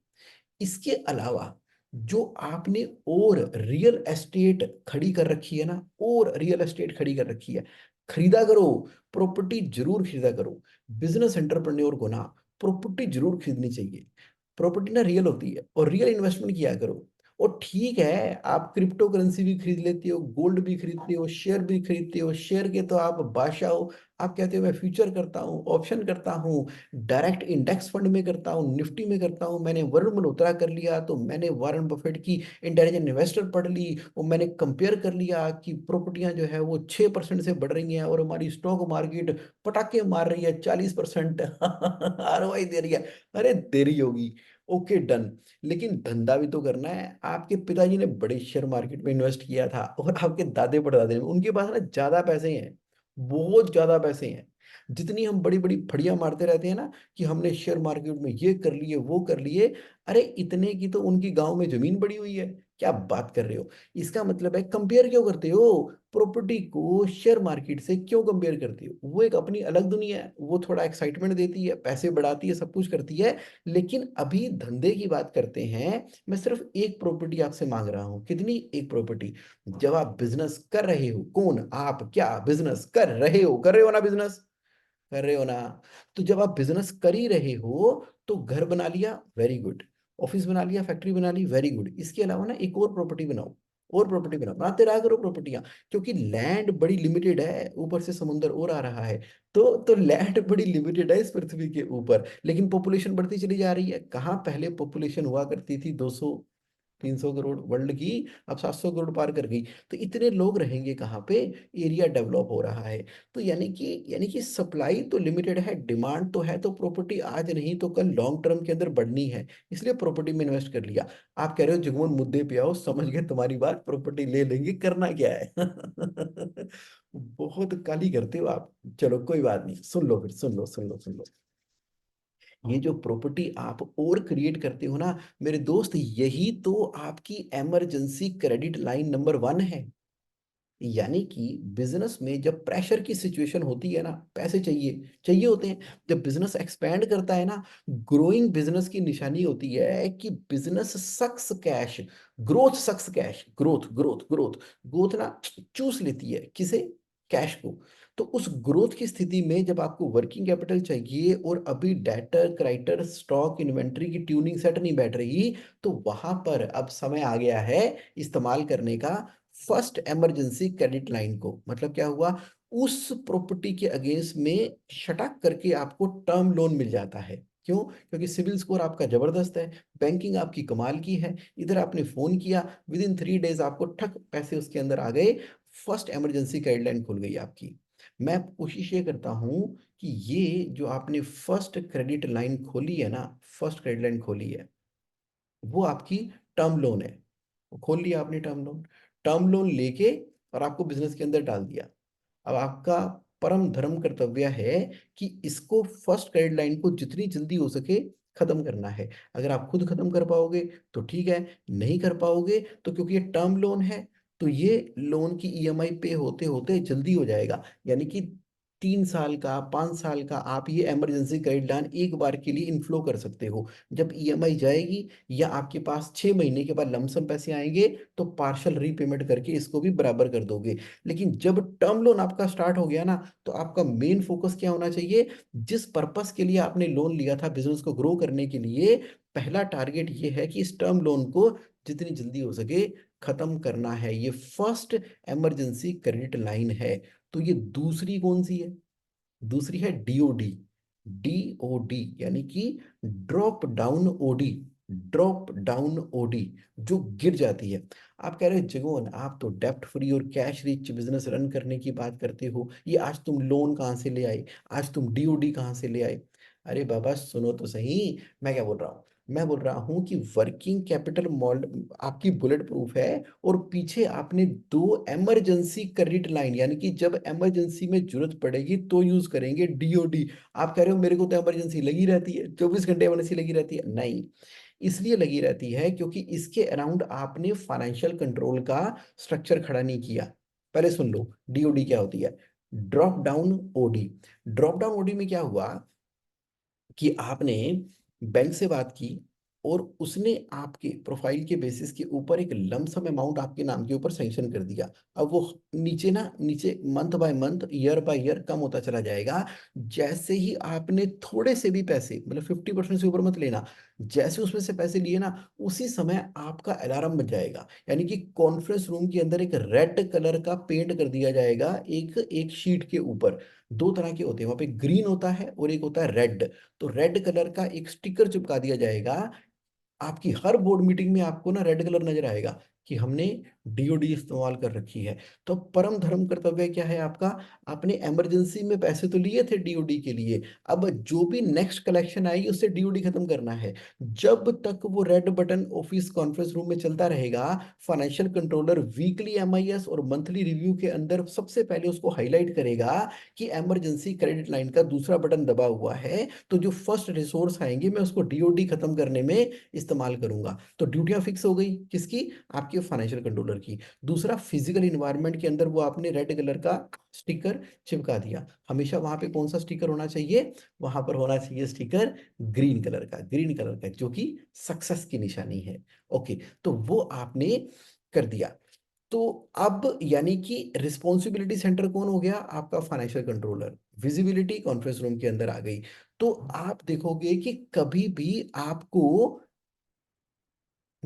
इसके अलावा जो आपने और रियल एस्टेट खड़ी कर रखी है ना, और रियल एस्टेट खड़ी कर रखी है, खरीदा करो, प्रॉपर्टी जरूर खरीदा करो। बिजनेस एंटरप्रेन्योर को ना प्रॉपर्टी जरूर खरीदनी चाहिए। प्रॉपर्टी ना रियल होती है, और रियल इन्वेस्टमेंट किया करो। और ठीक है, आप क्रिप्टो करेंसी भी खरीद लेते हो, गोल्ड भी खरीदते हो, शेयर भी खरीदते हो, शेयर के तो आप बादशाह हो। आप कहते हो मैं फ्यूचर करता हूँ, ऑप्शन करता हूँ, डायरेक्ट इंडेक्स फंड में करता हूँ, निफ्टी में करता हूँ, मैंने वरुण मल्होत्रा कर लिया, तो मैंने वॉरेन बफेट की इंटेलिजेंट इन्वेस्टर पढ़ ली, और मैंने कंपेयर कर लिया कि प्रॉपर्टियां जो है वो 6% से बढ़ रही हैं, और हमारी स्टॉक मार्केट पटाखे मार रही है, 40% आरओआई दे रही है। अरे देरी होगी, ओके डन। लेकिन धंधा भी तो करना है। आपके पिताजी ने बड़े शेयर मार्केट में इन्वेस्ट किया था, और आपके दादे परदादे ने, उनके पास ना ज्यादा पैसे हैं, बहुत ज्यादा पैसे हैं। जितनी हम बड़ी बड़ी फड़ियां मारते रहते हैं ना कि हमने शेयर मार्केट में ये कर लिए वो कर लिए, अरे इतने की तो उनकी गांव में जमीन पड़ी हुई है। क्या बात कर रहे हो, इसका मतलब है कंपेयर क्यों करते हो, प्रॉपर्टी को शेयर मार्केट से क्यों कंपेयर करते हो। वो एक अपनी अलग दुनिया है, वो थोड़ा एक्साइटमेंट देती है, पैसे बढ़ाती है, सब कुछ करती है। लेकिन अभी धंधे की बात करते हैं। मैं सिर्फ एक प्रॉपर्टी आपसे मांग रहा हूं, कितनी, एक प्रॉपर्टी। जब आप बिजनेस कर रहे हो, कौन आप, क्या बिजनेस कर रहे हो, कर रहे हो ना बिजनेस, कर रहे हो ना, तो जब आप बिजनेस कर ही रहे हो तो घर बना लिया, वेरी गुड, ऑफिस बना लिया, फैक्ट्री बना ली, वेरी गुड, इसके अलावा ना एक और प्रॉपर्टी बनाओ। और प्रॉपर्टी बनाते रहा करो प्रॉपर्टियां, क्योंकि लैंड बड़ी लिमिटेड है, ऊपर से समुंदर और आ रहा है। तो लैंड बड़ी लिमिटेड है इस पृथ्वी के ऊपर, लेकिन पॉपुलेशन बढ़ती चली जा रही है। कहाँ पहले पॉपुलेशन हुआ करती थी 200 300 करोड़ वर्ल्ड की, अब 700 करोड़ पार कर गई। तो इतने लोग रहेंगे कहाँ पे, एरिया डेवलप हो रहा है। तो यानी कि सप्लाई तो लिमिटेड है, डिमांड तो है, तो प्रॉपर्टी आज नहीं तो कल लॉन्ग टर्म के अंदर बढ़नी है, इसलिए प्रॉपर्टी में इन्वेस्ट कर लिया। आप कह रहे हो जुगमन मुद्दे पे आओ, समझ गए तुम्हारी बात, प्रॉपर्टी ले लेंगे, करना क्या है। बहुत काली करते हो आप। चलो कोई बात नहीं, सुन लो फिर, सुन लो। ये जो प्रॉपर्टी आप और क्रिएट करते हो ना मेरे दोस्त, यही तो आपकी इमरजेंसी क्रेडिट लाइन नंबर 1 है। यानी कि बिजनेस में जब प्रेशर की सिचुएशन होती है ना, पैसे चाहिए चाहिए होते हैं। जब बिजनेस एक्सपैंड करता है ना, ग्रोइंग बिजनेस की निशानी होती है कि business sucks cash, growth sucks cash, growth growth growth growth ना चूस लेती है किसे, कैश को। तो उस ग्रोथ की स्थिति में जब आपको वर्किंग कैपिटल चाहिए और अभी डेटर क्राइटर स्टॉक इन्वेंट्री की ट्यूनिंग सेट नहीं बैठ रही, तो वहां पर अब समय आ गया है इस्तेमाल करने का फर्स्ट इमरजेंसी क्रेडिट लाइन को। मतलब क्या हुआ, उस प्रॉपर्टी के अगेंस्ट में शटक करके आपको टर्म लोन मिल जाता है। क्यों? क्योंकि सिविल स्कोर आपका जबरदस्त है, बैंकिंग आपकी कमाल की है। इधर आपने फोन किया, विद इन 3 डेज आपको ठक पैसे उसके अंदर आ गए, फर्स्ट इमरजेंसी क्रेडिट लाइन खुल गई आपकी। मैं कोशिश ये करता हूं कि ये जो आपने फर्स्ट क्रेडिट लाइन खोली है ना, फर्स्ट क्रेडिट लाइन खोली है, वो आपकी टर्म लोन है। वो खोल लिया आपने टर्म लोन, टर्म लोन लेके और आपको बिजनेस के अंदर डाल दिया। अब आपका परम धर्म कर्तव्य है कि इसको फर्स्ट क्रेडिट लाइन को जितनी जल्दी हो सके खत्म करना है। अगर आप खुद खत्म कर पाओगे तो ठीक है, नहीं कर पाओगे तो क्योंकि ये टर्म लोन है, तो ये लोन की ईएमआई पे होते होते जल्दी हो जाएगा। यानी कि 3 साल का 5 साल का आप ये इमरजेंसी क्रेडिट लाइन एक बार के लिए इनफ्लो कर सकते हो। जब ईएमआई जाएगी या आपके पास 6 महीने के बाद लमसम पैसे आएंगे, तो पार्शल रीपेमेंट करके इसको भी बराबर कर दोगे। लेकिन जब टर्म लोन आपका स्टार्ट हो गया ना, तो आपका मेन फोकस क्या होना चाहिए, जिस पर्पस के लिए आपने लोन लिया था बिजनेस को ग्रो करने के लिए, पहला टारगेट ये है कि इस टर्म लोन को जितनी जल्दी हो सके खत्म करना है। ये फर्स्ट इमरजेंसी क्रेडिट लाइन है। तो ये दूसरी कौन सी है? दूसरी है डीओडी। डीओडी यानी कि drop down OD, drop down OD, जो गिर जाती है। आप कह रहे हो जगोन आप तो डेप्ट फ्री और कैश रिच बिजनेस रन करने की बात करते हो, ये आज तुम लोन कहाँ से ले आए, आज तुम डीओडी कहाँ से ले आए? अरे बाबा सुनो तो सही, मैं क्या बोल रहा हूँ। मैं बोल रहा हूँ कि वर्किंग कैपिटल मॉडल आपकी बुलेट प्रूफ है, और पीछे आपने 2 इमरजेंसी क्रेडिट लाइन, यानी कि जब इमरजेंसी में जरूरत पड़ेगी तो यूज करेंगे डीओडी। आप कह रहे हो मेरे को तो इमरजेंसी लगी रहती है, 24 घंटे इमरजेंसी लगी रहती है, नहीं। इसलिए लगी रहती है क्योंकि इसके अराउंड आपने फाइनेंशियल कंट्रोल का स्ट्रक्चर खड़ा नहीं किया। पहले सुन लो डीओडी क्या होती है, drop down OD. Drop down OD में क्या हुआ कि आपने बैंक से बात की, और उसने आपके प्रोफाइल के बेसिस के ऊपर एक लमसम अमाउंट आपके नाम के ऊपर सैंक्शन कर दिया। अब वो नीचे ना नीचे month by month year by year कम होता चला जाएगा। जैसे ही आपने थोड़े से भी पैसे, मतलब 50% से ऊपर मत लेना, जैसे उसमें से पैसे लिए ना, उसी समय आपका अलार्म बज जाएगा। यानी कि कॉन्फ्रेंस रूम के अंदर एक रेड कलर का पेंट कर दिया जाएगा, एक एक शीट के ऊपर। दो तरह के होते हैं वहां पे, ग्रीन होता है और एक होता है रेड। तो रेड कलर का एक स्टिकर चिपका दिया जाएगा। आपकी हर बोर्ड मीटिंग में आपको ना रेड कलर नजर आएगा कि हमने डीओडी इस्तेमाल कर रखी है। तो परम धर्म कर्तव्य क्या है आपका, आपने इमरजेंसी में पैसे तो लिए थे डीओडी के लिए, अब जो भी नेक्स्ट कलेक्शन आएगी उससे डीओडी खत्म करना है। जब तक वो red button office conference room में चलता रहेगा, फाइनेंशियल कंट्रोलर वीकली एमआईएस और मंथली रिव्यू के अंदर सबसे पहले उसको हाईलाइट करेगा कि इमरजेंसी क्रेडिट लाइन का दूसरा बटन दबा हुआ है। तो जो फर्स्ट रिसोर्स आएंगे मैं उसको डीओडी खत्म करने में इस्तेमाल करूंगा। तो ड्यूटियां फिक्स हो गई किसकी, आपके फाइनेंशियल कंट्रोलर की। दूसरा, फिजिकल इन्वायरमेंट के अंदर वो आपने रेड कलर का स्टिकर चिपका दिया। हमेशा वहां पे कौन सा स्टिकर होना चाहिए, वहां पर होना चाहिए स्टिकर ग्रीन कलर का, ग्रीन कलर का, जो कि सक्सेस की निशानी है। ओके, तो वो आपने कर दिया। तो अब यानी कि रिस्पॉन्सिबिलिटी सेंटर कौन हो गया, आपका financial controller. Visibility conference room के अंदर आ गई। तो आप देखोगे कि कभी भी आपको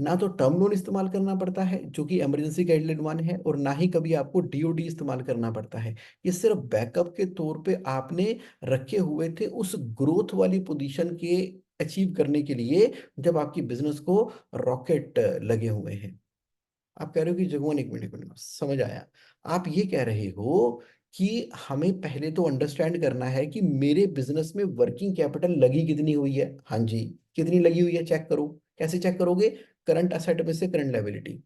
ना तो टर्म लोन इस्तेमाल करना पड़ता है जो कि इमरजेंसी गाइडलाइन वन है, और ना ही कभी आपको डीओडी इस्तेमाल करना पड़ता है। ये सिर्फ बैकअप के तौर पे आपने रखे हुए थे उस ग्रोथ वाली पोजीशन के अचीव करने के लिए, जब आपकी बिजनेस को रॉकेट लगे हुए हैं। आप कह रहे हो कि जगमोहन, एक मिनट समझ आया। आप ये कह रहे हो कि हमें पहले तो अंडरस्टैंड करना है कि मेरे बिजनेस में वर्किंग कैपिटल लगी कितनी हुई है। हाँ जी, कितनी लगी हुई है चेक करो। कैसे चेक करोगे? करंट असेट में से करंट लायबिलिटी।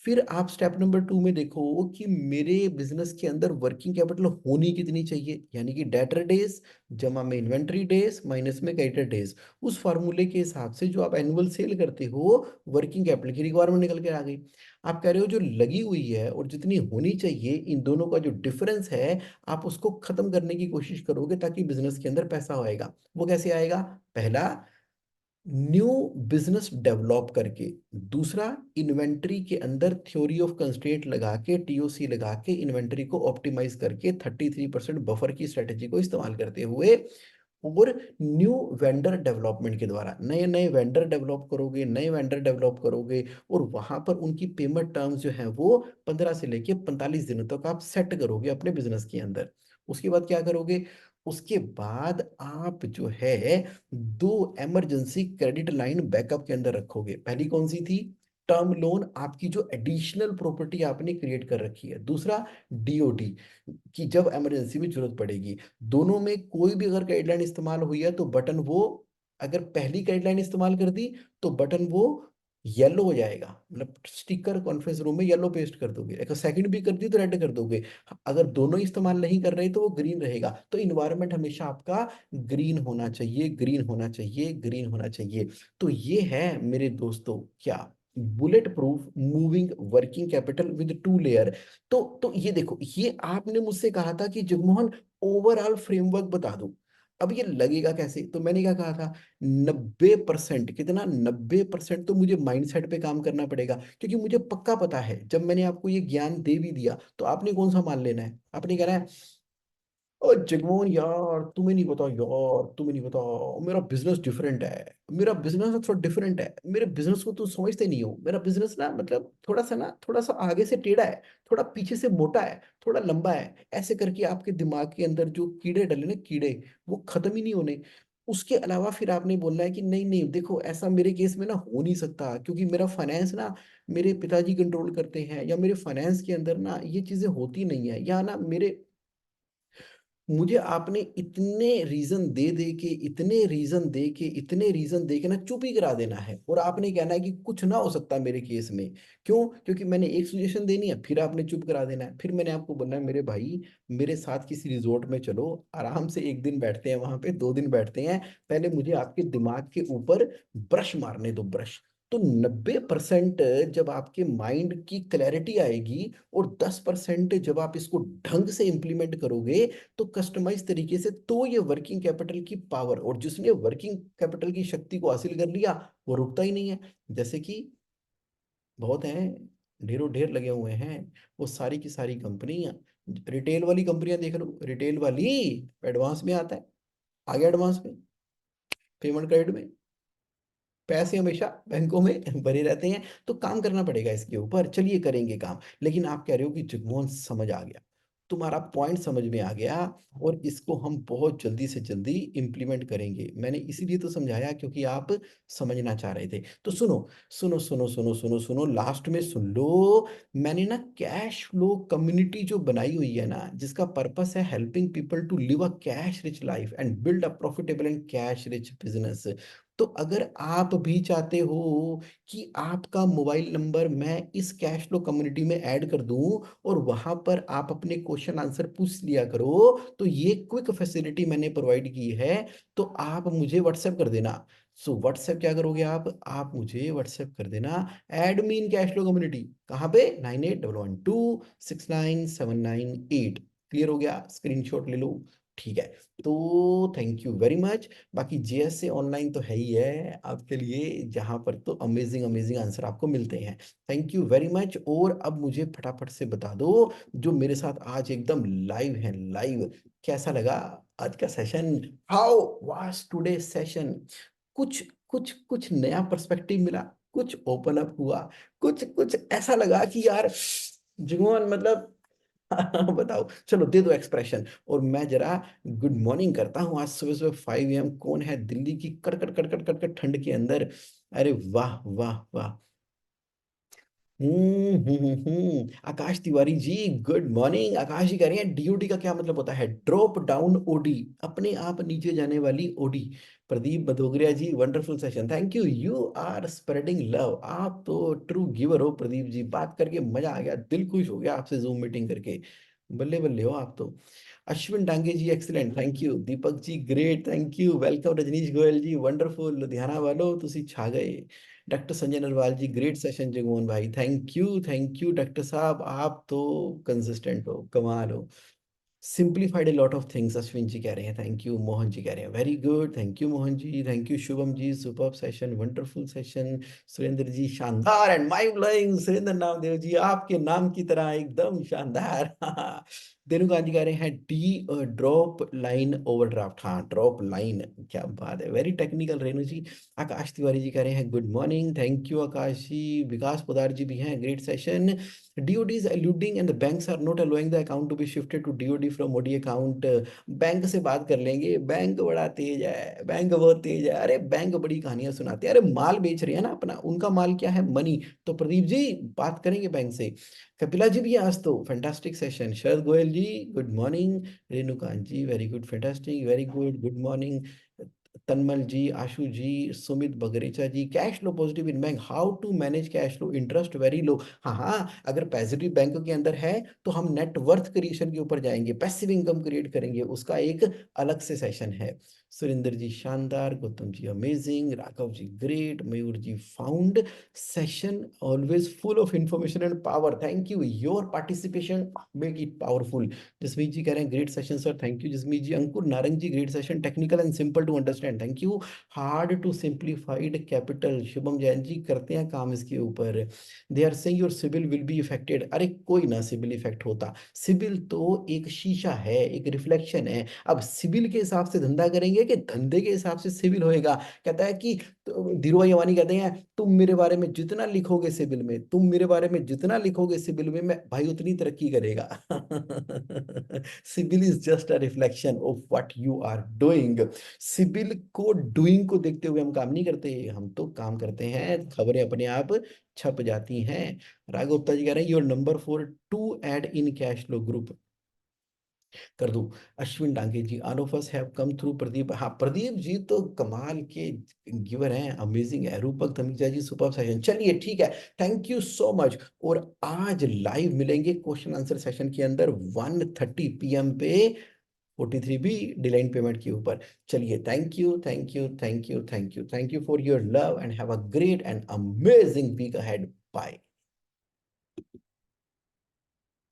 फिर आप स्टेप नंबर 2 में देखो कि मेरे बिजनेस के अंदर वर्किंग कैपिटल होनी कितनी चाहिए, यानी कि डेटर डेज जमा में इन्वेंट्री डेज माइनस में क्रेडिटर डेज। उस फार्मूले के हिसाब से जो आप एनुअल सेल करते हो, वर्किंग कैपिटल की रिक्वायरमेंट निकल के आ गई। आप कह रहे हो जो लगी हुई है और जितनी होनी चाहिए, इन दोनों का जो डिफरेंस है, आप उसको खत्म करने की कोशिश करोगे ताकि बिजनेस के अंदर पैसा आएगा। वो कैसे आएगा? पहला, न्यू बिजनेस डेवलप करके। दूसरा, इन्वेंटरी के अंदर थ्योरी ऑफ कंस्ट्रेंट लगा के, टीओसी लगा के इन्वेंटरी को ऑप्टिमाइज करके 33% बफर की स्ट्रेटेजी को इस्तेमाल करते हुए, और न्यू वेंडर डेवलपमेंट के द्वारा नए नए वेंडर डेवलप करोगे, नए वेंडर डेवलप करोगे, और वहां पर उनकी पेमेंट टर्म्स जो है वो 15 से लेके 45 दिनों तक आप सेट करोगे अपने बिजनेस के अंदर। उसके बाद क्या करोगे? उसके बाद आप जो है दो इमरजेंसी क्रेडिट लाइन बैकअप के अंदर रखोगे। पहली कौन सी थी? टर्म लोन, आपकी जो एडिशनल प्रॉपर्टी आपने क्रिएट कर रखी है। दूसरा, डीओडी, कि जब इमरजेंसी में जरूरत पड़ेगी। दोनों में कोई भी अगर गाइडलाइन इस्तेमाल हुई है तो बटन वो, अगर पहली गाइडलाइन इस्तेमाल कर दी तो बटन वो येलो हो जाएगा, मतलब स्टिकर कॉन्फ्रेंस रूम में येलो पेस्ट कर दोगे। अगर सेकंड भी कर दी तो रेड कर दोगे। अगर दोनों इस्तेमाल नहीं कर रहे तो वो ग्रीन रहेगा। तो इन्वायरमेंट हमेशा आपका ग्रीन होना चाहिए, ग्रीन होना चाहिए, ग्रीन होना चाहिए। तो ये है मेरे दोस्तों, क्या bullet proof moving working capital with two layer. तो ये देखो, ये आपने मुझसे कहा था कि जगमोहन ओवरऑल फ्रेमवर्क बता दो। अब ये लगेगा कैसे? तो मैंने क्या कहा था, 90%, कितना, 90% तो मुझे माइंडसेट पे काम करना पड़ेगा, क्योंकि मुझे पक्का पता है जब मैंने आपको ये ज्ञान दे भी दिया तो आपने कौन सा मान लेना है? आपने कहना है, ओ जगमोहन यार, तुम्हें नहीं पता यार, तुम्हें नहीं पता, मेरा बिजनेस डिफरेंट है, मेरा बिजनेस थोड़ा डिफरेंट है, मेरे बिजनेस को तुम समझते नहीं हो, मेरा बिजनेस ना मतलब थोड़ा सा आगे से टेढ़ा है, थोड़ा पीछे से मोटा है, थोड़ा लंबा है। ऐसे करके आपके दिमाग के अंदर जो कीड़े डले ना, कीड़े, वो खत्म ही नहीं होने। उसके अलावा फिर आपने बोलना है कि नहीं नहीं देखो, ऐसा मेरे केस में ना हो नहीं सकता, क्योंकि मेरा फाइनेंस ना मेरे पिताजी कंट्रोल करते हैं, या मेरे फाइनेंस के अंदर ना ये चीजें होती नहीं है, या ना मेरे, मुझे आपने इतने रीजन दे दे के, इतने रीजन दे के, इतने रीजन दे के ना चुप ही करा देना है, और आपने कहना है कि कुछ ना हो सकता मेरे केस में। क्यों? क्योंकि मैंने एक सजेशन देनी है, फिर आपने चुप करा देना है। फिर मैंने आपको बोलना है, मेरे भाई मेरे साथ किसी रिजोर्ट में चलो, आराम से एक दिन बैठते हैं वहां पे, 2 दिन बैठते हैं, पहले मुझे आपके दिमाग के ऊपर ब्रश मारने दो, ब्रश। तो 90% जब आपके माइंड की क्लैरिटी आएगी, और 10% जब आप इसको ढंग से इंप्लीमेंट करोगे, तो कस्टमाइज तरीके से, तो ये वर्किंग कैपिटल की पावर, और जिसने वर्किंग कैपिटल की शक्ति को हासिल कर लिया वो रुकता ही नहीं है। जैसे कि बहुत हैं, ढेरों ढेर लगे हुए हैं, वो सारी की सारी कंपनियां, रिटेल वाली कंपनियां देख लो, रिटेल वाली एडवांस में आता है, आगे एडवांस में, पेमेंट क्रेडिट में, पैसे हमेशा बैंकों में भरे रहते हैं। तो काम करना पड़ेगा इसके ऊपर, चलिए करेंगे काम। लेकिन आप कह रहे हो कि जगमोहन समझ आ गया, तुम्हारा पॉइंट समझ में आ गया, और इसको हम बहुत जल्दी से जल्दी इंप्लीमेंट करेंगे। मैंने इसीलिए तो समझाया क्योंकि आप समझना चाह रहे थे। तो सुनो, सुनो सुनो सुनो सुनो सुनो, लास्ट में सुन लो। मैंने ना कैश फ्लो कम्युनिटी जो बनाई हुई है ना, जिसका पर्पस है helping people to live a cash rich life and build a profitable and cash rich business. तो अगर आप भी चाहते हो कि आपका मोबाइल नंबर मैं इस कैश फ्लो कम्युनिटी में ऐड कर दूं, और वहां पर आप अपने क्वेश्चन आंसर पूछ लिया करो, तो ये क्विक फैसिलिटी मैंने प्रोवाइड की है। तो आप मुझे व्हाट्सएप कर देना। सो व्हाट्सएप क्या करोगे आप मुझे व्हाट्सएप कर देना, एडमिन कैश फ्लो कम्युनिटी, कहाँ पे? 9811269798। क्लियर हो गया? स्क्रीनशॉट ले लो। ठीक है। तो थैंक यू वेरी मच। बाकी जेएसए ऑनलाइन तो है ही है आपके लिए, जहां पर तो अमेजिंग अमेजिंग आंसर आपको मिलते हैं। Thank you very much. और अब मुझे फटाफट से बता दो, जो मेरे साथ आज एकदम लाइव है, लाइव, कैसा लगा आज का session? How was today session? कुछ कुछ कुछ नया पर्सपेक्टिव मिला? कुछ ओपन अप हुआ, कुछ कुछ ऐसा लगा कि यार जुनून मतलब बताओ, चलो दे दो एक्सप्रेशन। और मैं जरा गुड मॉर्निंग करता हूँ आज सुबह सुबह 5 AM। कौन है दिल्ली की कड़कड़ कड़कड़ कड़कड़ ठंड के अंदर। अरे वाह वाह वाह। आकाश तिवारी जी गुड मॉर्निंग। आकाश जी कह रहे हैं डीओडी का क्या मतलब होता है? ड्रॉप डाउन ओडी, अपने आप नीचे जाने वाली OD. Pradeep Badogaria ji wonderful session, thank you, you are spreading love. आप तो ट्रू गिवर हो प्रदीप जी, बात करके मजा आ गया, दिल खुश हो गया आपसे जूम मीटिंग करके। बल्ले बल्ले हो आप तो। Ashwin Dange ji excellent, thank you. Deepak ji great, thank you, welcome. Rajneesh Goyal ji wonderful, Ludhiana वालों तुसी छा गए। Doctor Sanjay Narwal ji great session Jagmohan भाई, थैंक यू डॉक्टर साहब, आप तो कंसिस्टेंट हो, कमाल हो। Simplified a lot of things Ashwin ji कह रहे हैं, थैंक यू। मोहन जी कह रहे हैं very good, thank you Mohan ji, thank you. Shubham ji super session, wonderful session. Surendra ji शानदार and mind blowing. Surendra Namdev ji आपके नाम की तरह एकदम शानदार। दिनुका जी कह रहे हैं डी ड्रॉप लाइन ओवरड्राफ्ट, हाँ ड्रॉप लाइन, क्या बात है, वेरी टेक्निकल रेणु जी। आकाश तिवारी जी कह रहे हैं गुड मॉर्निंग, थैंक यू आकाश जी। विकास पोदार जी भी हैं, great session. DOD is eluding and the banks are not allowing the account to be shifted to DOD from OD account। Bank से बात कर लेंगे, बैंक बड़ा तेज है, बैंक बहुत तेज है। अरे बैंक बड़ी कहानियां सुनाते हैं, अरे माल बेच रहे हैं ना अपना, उनका माल क्या है? मनी। तो प्रदीप जी बात करेंगे बैंक से। कपिला जी भी हैं आज तो, fantastic session. Sharad Goyal ji good morning. Renukant ji very good, fantastic, very good, good morning. Tanmal ji, Ashu ji, Sumit Bagrecha ji, cash flow positive in bank, how to manage cash flow, interest very low. हाँ हाँ, अगर पॉजिटिव बैंक के अंदर है तो हम नेट वर्थ क्रिएशन के ऊपर जाएंगे, पैसिव इनकम क्रिएट करेंगे, उसका एक अलग से सेशन है। सुरेंद्र जी शानदार, Gautam ji amazing, Raghav ji great, Mayur ji found session always full of information and power, thank you, your participation make it powerful. Jasmeet ji कह रहे हैं great session sir, thank you Jasmeet ji. Ankur Narang ji great session, technical and simple to understand, thank you. Hard to simplified capital, Shubham Jain ji करते हैं काम इसके ऊपर। They are saying your civil will B affected, अरे कोई ना सिविल इफेक्ट होता, सिविल तो एक शीशा है, एक रिफ्लेक्शन है। अब सिविल के हिसाब से धंधा करेंगे कि धंधे के हिसाब से सिविल होएगा? कहता है कि तो धीरू भाई कहते हैं तुम मेरे बारे में जितना लिखोगे सिविल में, तुम मेरे बारे में जितना लिखोगे सिविल में, मैं भाई उतनी तरक्की करेगा। Civil is just a reflection of what you are doing. Civil को डूइंग को देखते हुए हम काम नहीं करते, हम तो काम करते हैं, खबरें अपने आप छप जाती हैं। राघव गुप्ता जी कह रहे हैं your number for to add in cash flow group, कर दूं? Ashwin Dange ji all of us have come through. Pradeep, हाँ प्रदीप जी तो कमाल के गिवर हैं, अमेजिंग है। रूपक धमीजा जी सुपर सेशन, चलिए ठीक है, थैंक यू सो मच। और आज लाइव मिलेंगे क्वेश्चन आंसर सेशन के अंदर 1:30 PM पे, 43B डिलाइन पेमेंट के ऊपर। चलिए thank you thank you thank you thank you thank you for your love and have a great and amazing week ahead, bye.